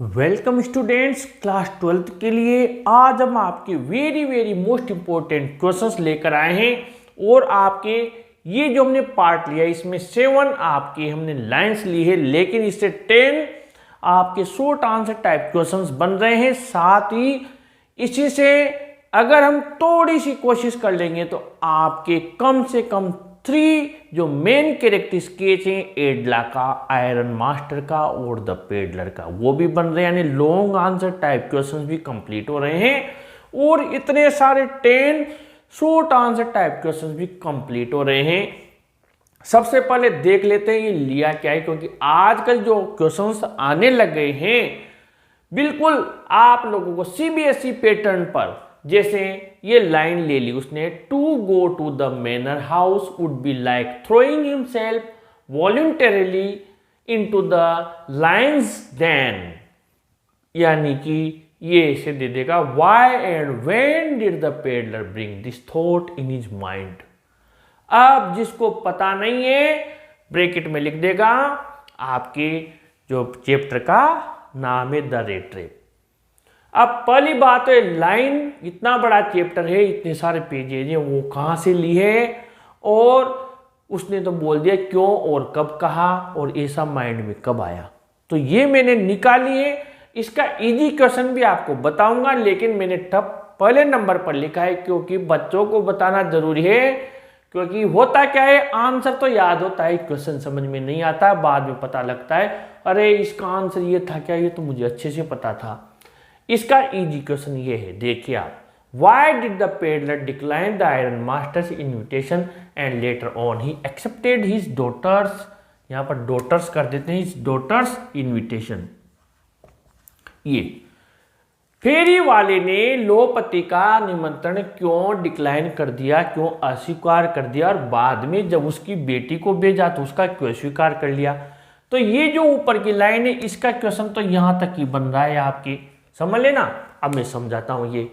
Welcome students, class 12th के लिए आज हम आपके वेरी मोस्ट इम्पोर्टेंट क्वेश्चंस लेकर आए हैं। और आपके ये जो हमने पार्ट लिया इसमें 7 आपके हमने लाइंस ली है, लेकिन इससे 10 आपके शॉर्ट आंसर टाइप क्वेश्चंस बन रहे हैं। साथ ही इसी से अगर हम थोड़ी सी कोशिश कर लेंगे तो आपके कम से कम 3 जो मेन कैरेक्टर स्केच हैं एडला का, आयरन मास्टर का और द पेडलर का, वो भी बन रहे हैं। यानी लॉन्ग आंसर टाइप क्वेश्चंस भी कंप्लीट हो रहे हैं और इतने सारे 10 शॉर्ट आंसर टाइप क्वेश्चंस भी कंप्लीट हो रहे हैं। सबसे पहले देख लेते हैं ये लिया क्या है, क्योंकि आजकल जो क्वेश्चंस आने लग गए हैं बिल्कुल आप लोगों को सीबीएसई पैटर्न पर। जैसे ये लाइन ले ली उसने, to go to the manor house would be like throwing himself voluntarily into the lion's den, यानी कि ये इसे दे देगा why and when did the peddler bring this thought in his mind. अब जिसको पता नहीं है ब्रैकेट में लिख देगा आपके जो चैप्टर का नाम है द रेड ट्रैप। अब पहली बात है, लाइन इतना बड़ा चैप्टर है, इतने सारे पेजेज हैं, वो कहाँ से ली है? और उसने तो बोल दिया क्यों और कब कहा और ऐसा माइंड में कब आया, तो ये मैंने निकाली है। इसका इजी क्वेश्चन भी आपको बताऊंगा, लेकिन मैंने टफ पहले नंबर पर लिखा है क्योंकि बच्चों को बताना जरूरी है। क्योंकि होता क्या है, आंसर तो याद होता है, क्वेश्चन समझ में नहीं आता, बाद में पता लगता है अरे इसका आंसर ये था क्या, ये तो मुझे अच्छे से पता था। इसका इजी क्वेश्चन ये है, देखिए आप, why did the peddler decline the iron master's invitation and later on he accepted his daughter's, यहां पर डॉटर्स कर देते हैं, हिज डॉटर्स इन्विटेशन। ये फेरी वाले ने लोपति का निमंत्रण क्यों डिक्लाइन कर दिया, क्यों अस्वीकार कर दिया, और बाद में जब उसकी बेटी को भेजा तो उसका क्यों स्वीकार कर लिया। तो ये जो ऊपर की लाइन है इसका क्वेश्चन तो यहां तक ही बन रहा है, आपकी समझ लेना। अब मैं समझाता हूं। ये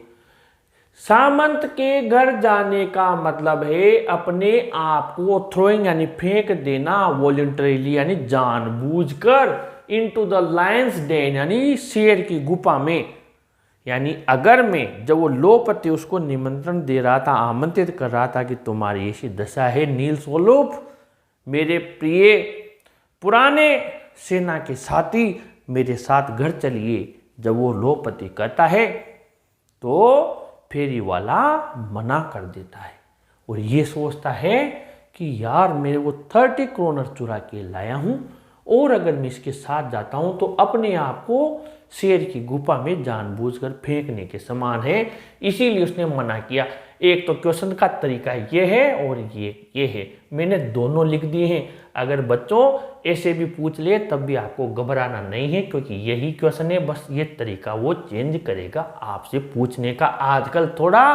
सामंत के घर जाने का मतलब है अपने आप को थ्रोइंग यानी फेंक देना, वॉलंटरीली यानी जानबूझकर, इनटू द लायंस डेन यानी शेर की गुफा में। यानी अगर मैं जब वो लोपति उसको निमंत्रण दे रहा था, आमंत्रित कर रहा था कि तुम्हारी ऐसी दशा है नील्स वोलोफ, मेरे प्रिय पुराने सेना के साथी मेरे साथ घर चलिए, जब वो लोपति कहता है तो फेरी वाला मना कर देता है और ये सोचता है कि यार मेरे वो 30 क्रोनर चुरा के लाया हूं और अगर मैं इसके साथ जाता हूं तो अपने आप को शेर की गुफा में जानबूझकर फेंकने के समान है, इसीलिए उसने मना किया। एक तो क्वेश्चन का तरीका ये है और ये है, मैंने दोनों लिख दिए हैं। अगर बच्चों ऐसे भी पूछ ले तब भी आपको घबराना नहीं है, क्योंकि यही क्वेश्चन है, बस ये तरीका वो चेंज करेगा आपसे पूछने का। आजकल थोड़ा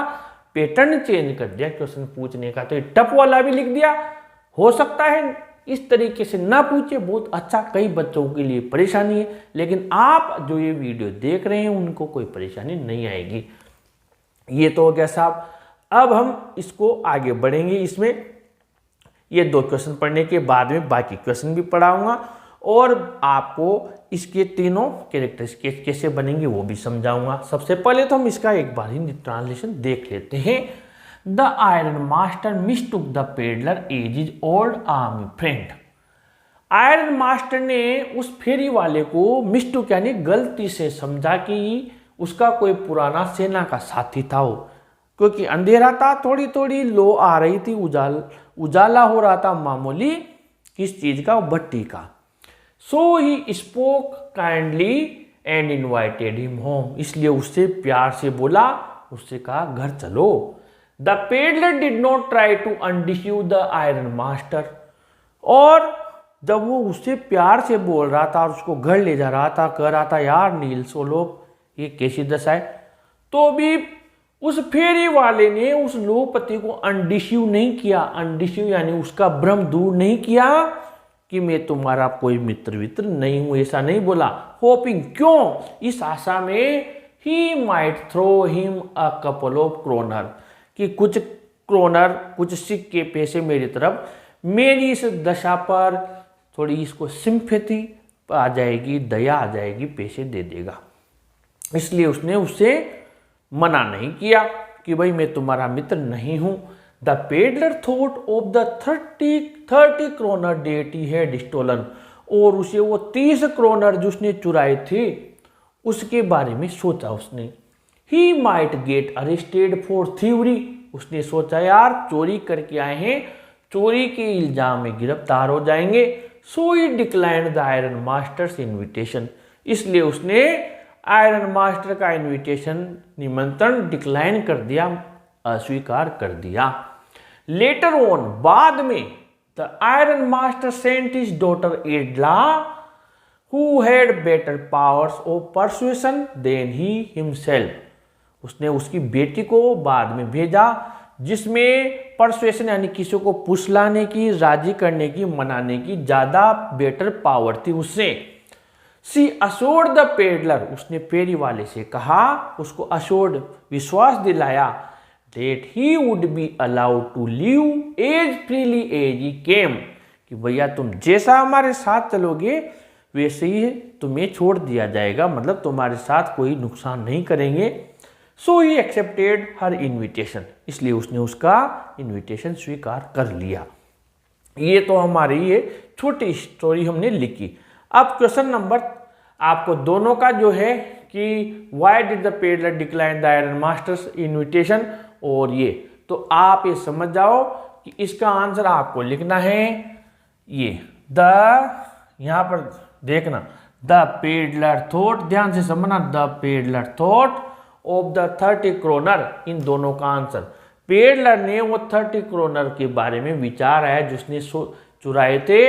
पैटर्न चेंज कर दिया क्वेश्चन पूछने का, तो टफ वाला भी लिख दिया। हो सकता है इस तरीके से ना पूछे, बहुत अच्छा, कई बच्चों के लिए परेशानी है, लेकिन आप जो ये वीडियो देख रहे हैं उनको कोई परेशानी नहीं आएगी। ये तो हो गया साहब। अब हम इसको आगे बढ़ेंगे। इसमें ये 2 क्वेश्चन पढ़ने के बाद में बाकी क्वेश्चन भी पढ़ाऊंगा और आपको इसके तीनों कैरेक्टर स्केच कैसे बनेंगे वो भी समझाऊंगा। सबसे पहले तो हम इसका एक बार हिंदी ट्रांसलेशन देख लेते हैं। The iron master mistook the peddler as is old army friend. Iron master ने उस फेरी वाले को मिस्टूक यानी गलती से समझा कि उसका कोई पुराना सेना का साथी था वो, क्योंकि अंधेरा था, थोड़ी थोड़ी लो आ रही थी, उजाला हो रहा था मामूली, किस चीज का, भट्टी का। So he spoke kindly and invited him home, इसलिए उससे प्यार से बोला, उससे कहा घर चलो। The peddler did not try to undeceive the iron master, और जब वो उससे प्यार से बोल रहा था और उसको घर ले जा रहा था, कह रहा था यार नील्स वोलोफ ये कैसी दशा है, तो भी उस फेरी वाले ने उस लोपति को अनडिस्यू नहीं किया। अनडिस्यू यानी उसका भ्रम दूर नहीं किया कि मैं तुम्हारा कोई मित्र वित्र नहीं हूं, ऐसा नहीं बोला। होपिंग क्यों, इस आशा में he might throw him a couple of kronor, कि कुछ क्रोनर कुछ सिक्के पैसे मेरी तरफ, मेरी इस दशा पर थोड़ी इसको सिंपैथी आ जाएगी, दया आ जाएगी, पैसे दे देगा। इसलिए उसने उससे मना नहीं किया कि भाई मैं तुम्हारा मित्र नहीं हूं। The peddler thought of the 30 kronor that he had stolen, और उसे वो 30 क्रोनर जो उसने चुराए थे उसके बारे में सोचा उसने। He might get arrested for theory, उसने सोचा यार चोरी करके आए हैं, चोरी के इल्जाम में गिरफ्तार हो जाएंगे। So he declined the iron master's invitation, इसलिए उसने आयरन मास्टर का इन्विटेशन, निमंत्रण डिक्लाइन कर दिया, अस्वीकार कर दिया। लेटर ऑन, बाद में, the iron master sent his daughter Edla who had better powers of persuasion than he himself, उसने उसकी बेटी को बाद में भेजा जिसमें परसुएशन यानी किसी को पुसलाने की, राजी करने की, मनाने की ज्यादा बेटर पावर थी उससे। सी अशोर्ड द पेडलर, उसने फेरी वाले से कहा, उसको अशोर्ड विश्वास दिलाया, that he would be allowed to live as freely as he came, कि भैया तुम जैसा हमारे साथ चलोगे वैसे ही तुम्हें छोड़ दिया जाएगा, मतलब तुम्हारे साथ कोई नुकसान नहीं करेंगे। सो ही एक्सेप्टेड हर इन्विटेशन, इसलिए उसने उसका इन्विटेशन स्वीकार कर लिया। ये तो हमारी ये छोटी स्टोरी हमने लिखी। अब क्वेश्चन नंबर आपको दोनों का जो है कि why did the peddler decline the iron master's invitation, और ये तो आप ये समझ जाओ कि इसका आंसर आपको लिखना है ये द, यहां पर देखना, द पेडलर थॉट, ध्यान से समझना, the peddler thought of the 30 kronor, इन दोनों का आंसर। पेडलर ने वो 30 क्रोनर के बारे में विचार है जिसने चुराए थे।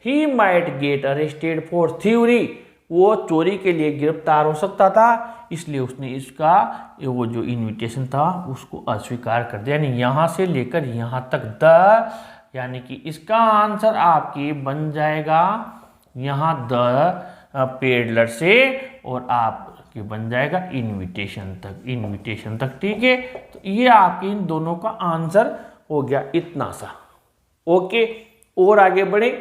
He might get arrested for theory, वो चोरी के लिए गिरफ्तार हो सकता था, इसलिए उसने इसका वो जो इन्विटेशन था उसको अस्वीकार कर दिया। यानी यहाँ से लेकर यहाँ तक द, यानी कि इसका आंसर आपकी बन जाएगा यहाँ द पेडलर से, और आपके बन जाएगा इन्विटेशन तक, इन्विटेशन तक, ठीक है। तो ये आपके इन दोनों का आंसर हो गया इतना सा। ओके, और आगे बढ़े।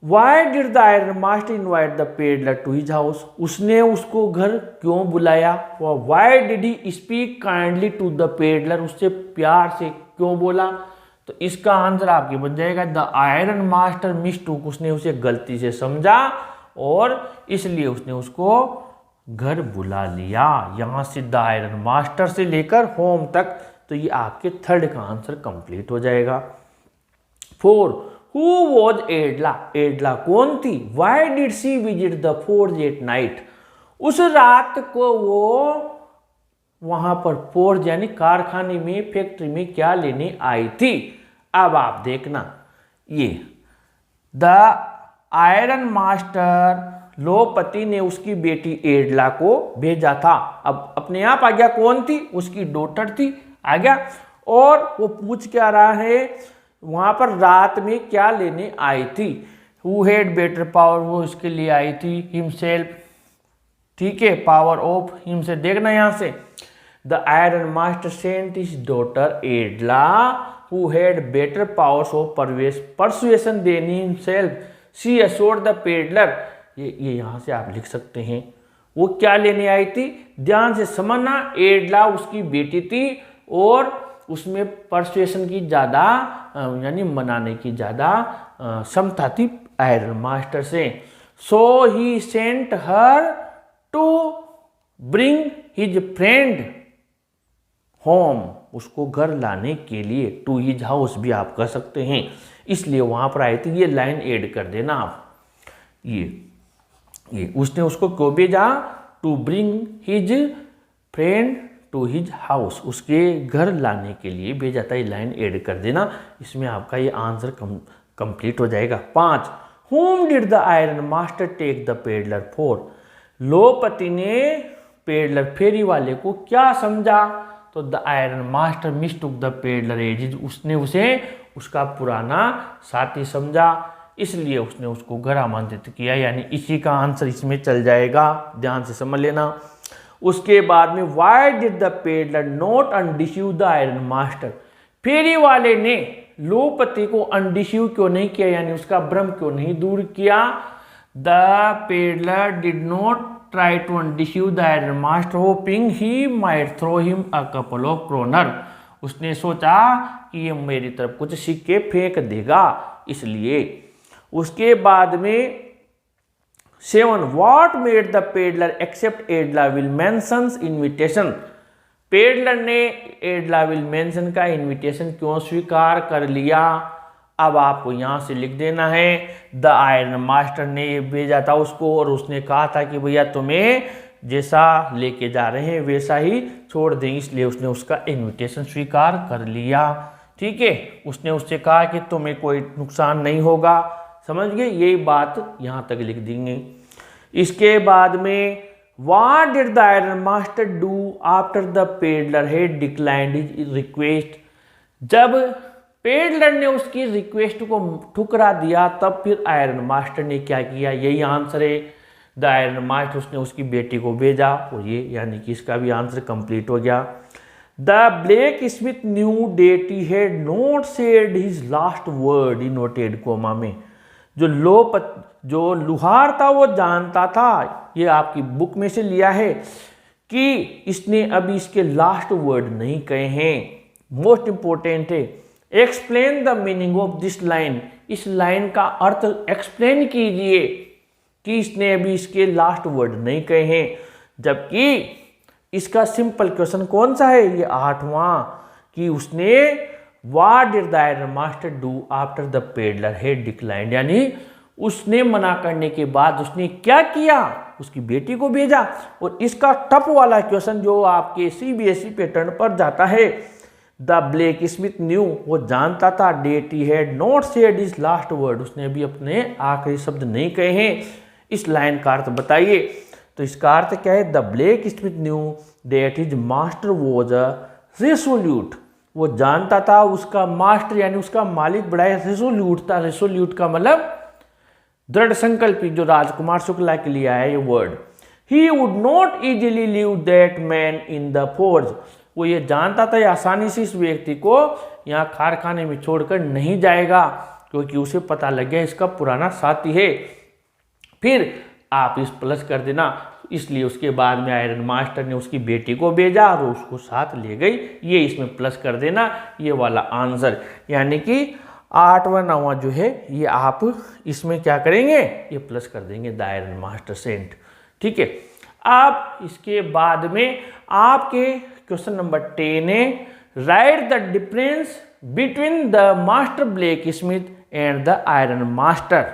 Why did the iron master invite the peddler to his house? उसने उसको घर क्यों बुलाया? Why did he speak kindly to the peddler? उससे प्यार से क्यों बोला? तो इसका आंसर आपके बन जाएगा द आयरन मास्टर मिस्टूक, उसने उसे गलती से समझा और इसलिए उसने उसको घर बुला लिया। यहां से द आयरन मास्टर से लेकर होम तक, तो ये आपके थर्ड का आंसर कंप्लीट हो जाएगा। 4. Who was एडला? एडला कौन थी? Why did she visit the forge at night? उस रात को वो वहां पर फोर्ज यानी कारखाने में, फैक्ट्री में क्या लेने आई थी? अब आप देखना, ये द आयरन मास्टर लोपति ने उसकी बेटी एडला को भेजा था। अब अपने आप आ गया, कौन थी? उसकी डॉटर थी, आ गया। और वो पूछ क्या रहा है, वहां पर रात में क्या लेने आई थी? हु हैड बेटर पावर, वो इसके लिए आई थी। हिमसेल्फ, ठीक है, पावर ऑफ हिम से देखना यहां से। The iron master sent his daughter Edla who had better powers of persuasion than himself she assured the peddler. ये यहां से आप लिख सकते हैं, वो क्या लेने आई थी? ध्यान से समझना, एडला उसकी बेटी थी और उसमें परसुएशन की ज़्यादा यानी मनाने की ज़्यादा क्षमता थी आयरन मास्टर से। So he sent her to bring his friend home, उसको घर लाने के लिए, टू हिज हाउस भी आप कह सकते हैं, इसलिए वहां पर आई थी। ये लाइन ऐड कर देना आप, ये उसने उसको क्यों भेजा? To bring his friend to his house, उसके घर लाने के लिए भेजा था। ये लाइन ऐड कर देना, इसमें आपका ये आंसर कंप्लीट हो जाएगा। 5. Whom did the iron master take the peddler for? लोपति ने पेडलर फेरी वाले को क्या समझा? तो the iron master mistook the peddler as, उसने उसे उसका पुराना साथी समझा, इसलिए उसने उसको घर आमंत्रित किया। यानी इसी का आंसर इसमें चल जाएगा, ध्यान से समझ लेना। उसके बाद में why did the peddler not undeceive the iron master, फेरी वाले ने लोपति को अनडिसीव क्यों नहीं किया, यानी उसका भ्रम क्यों नहीं दूर किया? The peddler did not try to undeceive the iron master hoping he might throw him a couple of kronor. उसने सोचा कि ये मेरी तरफ कुछ सिक्के फेंक देगा, इसलिए। उसके बाद में 7 what made the peddler accept Edla Willmansson's invitation. Peddler ने एडला विल्मेंसन का इन्विटेशन क्यों स्वीकार कर लिया? अब आपको यहाँ से लिख देना है, द आयरन मास्टर ने भेजा था उसको और उसने कहा था कि भैया तुम्हें जैसा लेके जा रहे हैं वैसा ही छोड़ दें, इसलिए उसने उसका इन्विटेशन स्वीकार कर लिया। ठीक है, उसने उससे कहा कि तुम्हें कोई नुकसान नहीं होगा। समझ गए? यही बात यहाँ तक लिख देंगे। इसके बाद में what did the iron master do after the peddler had declined his request. जब पेडलर ने उसकी रिक्वेस्ट को ठुकरा दिया तब फिर आयरन मास्टर ने क्या किया? यही आंसर है, द आयरन मास्टर, उसने उसकी बेटी को भेजा। और ये यानी कि इसका भी आंसर कंप्लीट हो गया। The blacksmith knew that he had not said his last word inverted comma में। जो लुहार था वो जानता था, ये आपकी बुक में से लिया है, कि इसने अभी इसके लास्ट वर्ड नहीं कहे हैं। मोस्ट इंपॉर्टेंट है, explain the meaning of this line. इस लाइन का अर्थ एक्सप्लेन कीजिए कि इसने अभी इसके लास्ट वर्ड नहीं कहे हैं। जबकि इसका सिंपल क्वेश्चन कौन सा है? ये 8वां, कि उसने what did the iron master do after the peddler had declined, यानी उसने मना करने के बाद उसने क्या किया? उसकी बेटी को भेजा। और इसका टफ वाला क्वेश्चन जो आपके सीबीएसई पैटर्न पर जाता है, द ब्लैक स्मिथ न्यू, वो जानता था, that he had not said his last word, उसने भी अपने आखिरी शब्द नहीं कहे हैं। इस लाइन का अर्थ बताइए। तो इसका अर्थ क्या है? The blacksmith knew that his master was a resolute. वो जानता था उसका मास्टर यानी उसका मालिक बड़ा रेसोल्यूट था। रेसोल्यूट का मतलब दृढ़ संकल्पी, जो राजकुमार शुक्ला के लिए आया ये word. He would not easily leave that man in the forge. वो ये जानता था आसानी से इस व्यक्ति को यहाँ कारखाने में छोड़कर नहीं जाएगा, क्योंकि उसे पता लग गया इसका पुराना साथी है। फिर आप इस प्लस कर देना, इसलिए उसके बाद में आयरन मास्टर ने उसकी बेटी को भेजा और उसको साथ ले गई। ये इसमें प्लस कर देना, ये वाला आंसर। यानी कि 8वां 9वां जो है ये आप इसमें क्या करेंगे? ये प्लस कर देंगे, द आयरन मास्टर सेंट। ठीक है, अब इसके बाद में आपके क्वेश्चन नंबर 10 है, right the difference between the master black Smith and the iron master.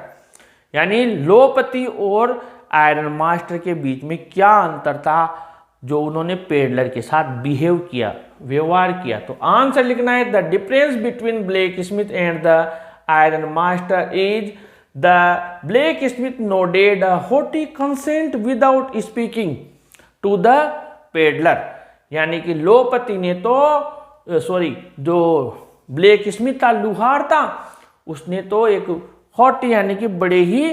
यानी लोहपति और आयरन मास्टर के बीच में क्या अंतर था जो उन्होंने पेडलर के साथ बिहेव किया, व्यवहार किया। तो आंसर लिखना है, the difference between blacksmith and the iron master is the blacksmith nodded a haughty consent without speaking to the peddler. यानी कि लोहपति ने तो जो ब्लैक स्मिथ था, लुहार था, उसने तो एक हॉटी यानी कि बड़े ही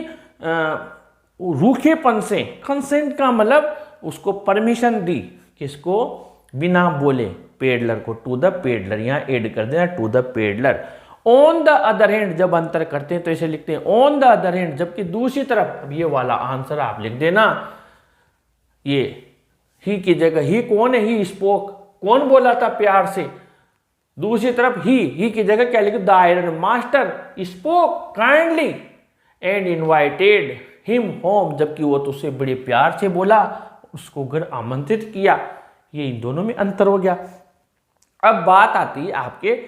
रूखेपन से, कंसेंट का मतलब उसको परमिशन दी, किसको? बिना बोले, पेडलर को, टू द पेडलर, यहाँ ऐड कर देना to the peddler. On the other hand, जब अंतर करते हैं तो ऐसे लिखते हैं ऑन द अदर हैंड, जबकि दूसरी तरफ। अब ये वाला आंसर आप लिख देना, ये ही की जगह ही कौन है? ही स्पोक, कौन बोला था प्यार से? दूसरी तरफ ही की जगह क्या लिखे? The iron master spoke kindly and invited him home, जबकि वो तो उससे बड़े प्यार से बोला, उसको घर आमंत्रित किया। ये इन दोनों में अंतर हो गया। अब बात आती है आपके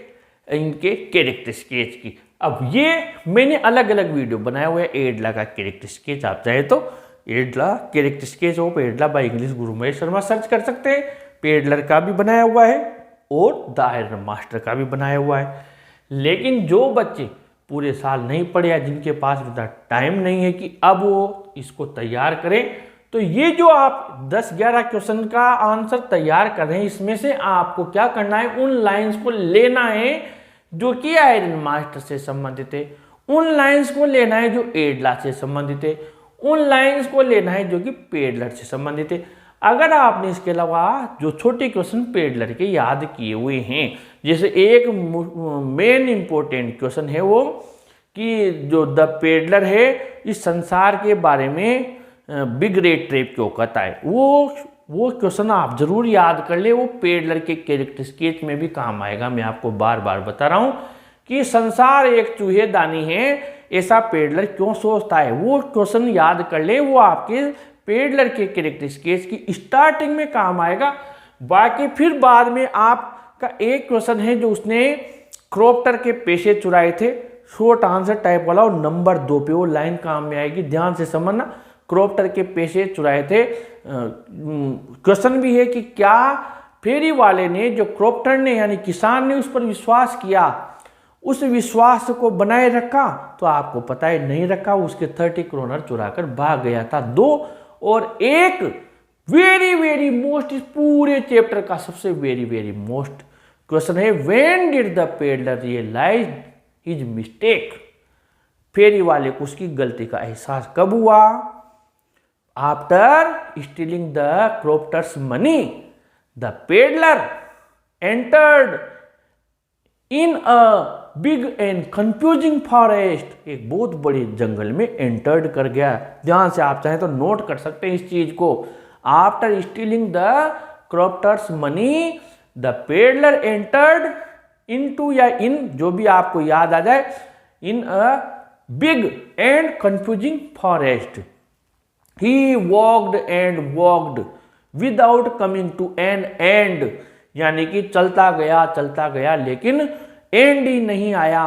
इनके कैरेक्टर स्केच की। अब ये मैंने अलग अलग वीडियो बनाया हुआ है एडला का कैरेक्टर स्केच, आप चाहे तो Edla character sketch of Edla by English Guru Mahesh Sharma search कर सकते हैं। पेडलर का भी बनाया हुआ है और द आयरन मास्टर का भी बनाया हुआ है। लेकिन जो बच्चे पूरे साल नहीं पढ़े या जिनके पास इतना टाइम नहीं है कि अब वो इसको तैयार करें, तो ये जो आप 10-11 क्वेश्चन का आंसर तैयार कर रहे हैं, इसमें से आपको क्या करना है? उन लाइंस को लेना है जो कि आयरन मास्टर से संबंधित है, उन लाइंस को लेना है जो एडला से संबंधित है, उन लाइंस को लेना है जो कि पेडलर से संबंधित है। अगर आपने इसके अलावा जो छोटे क्वेश्चन पेडलर के याद किए हुए हैं, जैसे एक मेन इंपॉर्टेंट क्वेश्चन है वो कि जो द पेडलर है इस संसार के बारे में बिग रेड ट्रेप क्यों कहता है। वो क्वेश्चन आप जरूर याद कर ले, वो पेडलर के कैरेक्टर स्केच में भी काम आएगा। मैं आपको बार बार बता रहा हूँ कि संसार एक चूहेदानी है, ऐसा पेडलर क्यों सोचता है। वो क्वेश्चन याद कर ले, वो आपके पेडलर के कैरेक्टर स्केच की स्टार्टिंग में काम आएगा। बाकी फिर बाद में आपका एक क्वेश्चन है जो उसने क्रॉप्टर के पैसे चुराए थे, शॉर्ट आंसर टाइप वाला, और नंबर 2 पे वो लाइन काम में आएगी, ध्यान से समझना। क्रॉप्टर के पैसे चुराए थे। क्वेश्चन भी है कि क्या फेरी वाले ने, जो क्रॉप्टर ने यानी किसान ने उस पर विश्वास किया, उस विश्वास को बनाए रखा? तो आपको पता है नहीं रखा, उसके 30 करोड़ चुरा कर भाग गया था। 2 और एक वेरी वेरी मोस्ट, इस पूरे चैप्टर का सबसे वेरी वेरी मोस्ट क्वेश्चन है, when did the peddler realise his mistake. फेरी वाले को उसकी गलती का एहसास कब हुआ? After stealing the crofter's money, the peddler entered in a big and confusing forest. एक बहुत बड़े जंगल में एंटर्ड कर गया। ध्यान से आप चाहें तो नोट कर सकते हैं इस चीज को। After stealing the crofter's money, the peddler entered into, या इन, जो भी आपको याद आ जाए, in a big and confusing forest. He walked and walked without coming to an end, यानी कि चलता गया लेकिन एंड ही नहीं आया।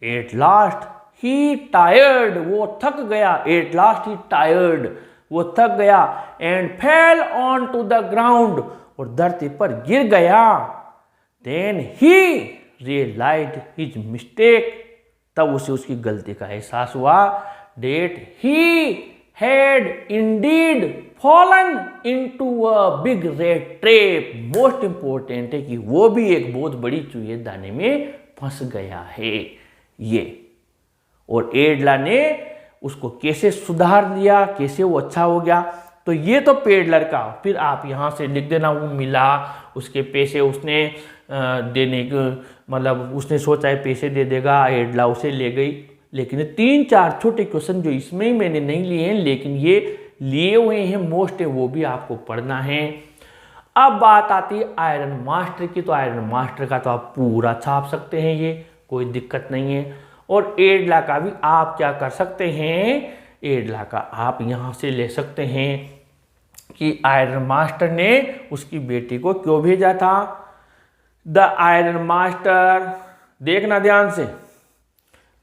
एट लास्ट ही टायर्ड, वो थक गया। एट लास्ट ही टायर्ड, वो थक गया। And fell on to the ground, और धरती पर गिर गया। Then he realised his mistake, तब उसे उसकी गलती का एहसास हुआ। That he had indeed fallen into a big red trap. Most important है कि वो भी एक बहुत बड़ी चूहेदानी में फंस गया है ये। और एडला ने उसको कैसे सुधार दिया, कैसे वो अच्छा हो गया। तो ये तो पेडलर का। फिर आप यहाँ से लिख देना, वो मिला, उसके पैसे उसने देने के, मतलब उसने सोचा है पैसे दे देगा, एडला उसे ले गई। लेकिन 3-4 छोटे क्वेश्चन जो इसमें ही मैंने नहीं लिए हैं, लेकिन ये लिए हुए हैं, मोस्ट है, वो भी आपको पढ़ना है। अब बात आती है आयरन मास्टर की। तो आयरन मास्टर का तो आप पूरा छाप सकते हैं, ये कोई दिक्कत नहीं है। और एडला का भी आप क्या कर सकते हैं, एडला का आप यहाँ से ले सकते हैं कि आयरन मास्टर ने उसकी बेटी को क्यों भेजा था। द आयरन मास्टर, देखना ध्यान से,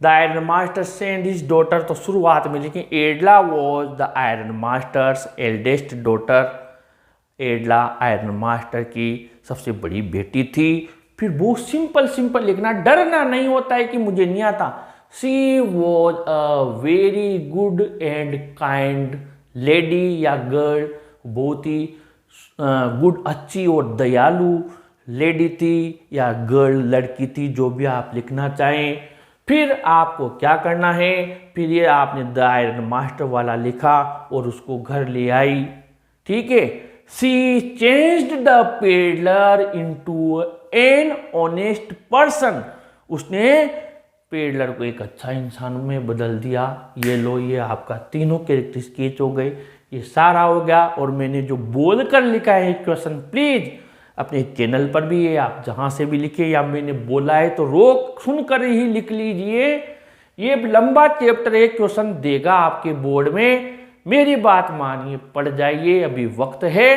the iron master send his daughter, तो शुरुआत में लिखें Edla was the iron master's eldest daughter. Edla iron master की सबसे बड़ी बेटी थी। फिर बहुत सिंपल लिखना, डरना नहीं होता है कि मुझे नहीं आता। She was a very good and kind lady या गर्ल, बहुत ही गुड, अच्छी और दयालु लेडी थी या गर्ल, लड़की थी, जो भी आप लिखना चाहें। फिर आपको क्या करना है, फिर ये आपने द आयरन मास्टर वाला लिखा और उसको घर ले आई। ठीक है, she changed the peddler into an honest person, उसने पेडलर को एक अच्छा इंसान में बदल दिया। ये लो, ये आपका तीनों कैरेक्टर स्केच हो गए, ये सारा हो गया। और मैंने जो बोल कर लिखा है क्वेश्चन, प्लीज अपने चैनल पर भी ये आप जहाँ से भी लिखे, या मैंने बोला है तो रोक सुनकर ही लिख लीजिए। ये लंबा चैप्टर है, क्वेश्चन देगा आपके बोर्ड में। मेरी बात मानिए, पढ़ जाइए, अभी वक्त है।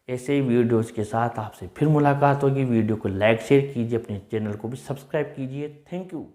ऐसे ही वीडियोज़ के साथ आपसे फिर मुलाकात होगी। वीडियो को लाइक शेयर कीजिए, अपने चैनल को भी सब्सक्राइब कीजिए। Thank you.